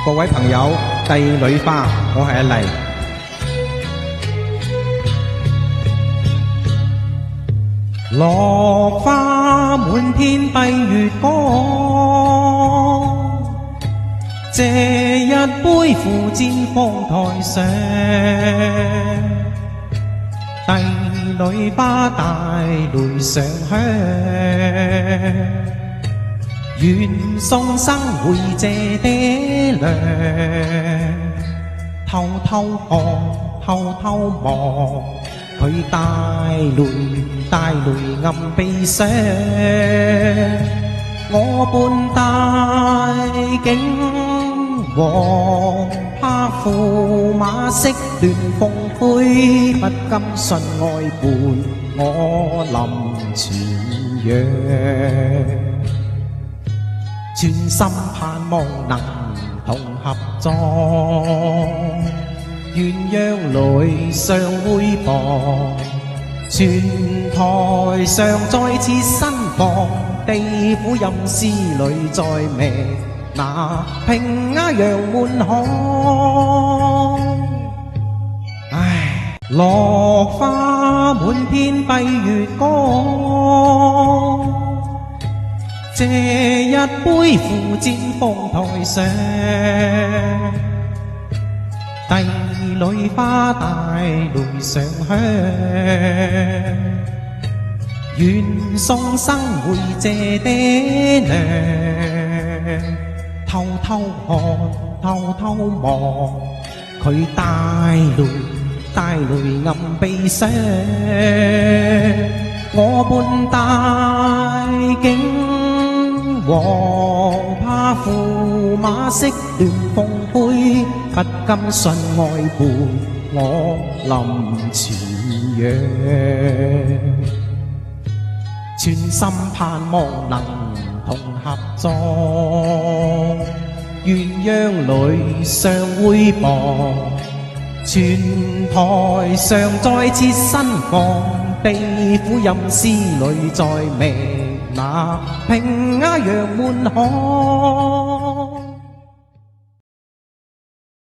各位朋友，帝女花，我係阿黎。落花滿天蔽月光，借一杯付戰鳳台上，帝女花帶淚上香，願送生會謝爹娘，偷偷看，偷偷望，佢帶淚暗悲傷，我伴大景王，怕駙馬色斷鳳灰，不甘信愛伴我臨泉陽，專心盼望能同合作，鴛鴦淚相會薄，泉台上再次新房，地府陰司裏再覓那平鴉揚滿巷。唉，落花滿天蔽月光，借一杯付戰鳳台上，帝女花帶淚上香，願送生會謝爹娘，偷偷看，偷偷望，佢帶淚暗悲傷，我伴大景王，怕駙馬色斷鳳灰，不甘信愛伴我臨泉陽，專心盼望能同合作，鴛鴦淚相會薄，泉台上再設新房，地府陰司裏再覓那平鴉揚滿巷。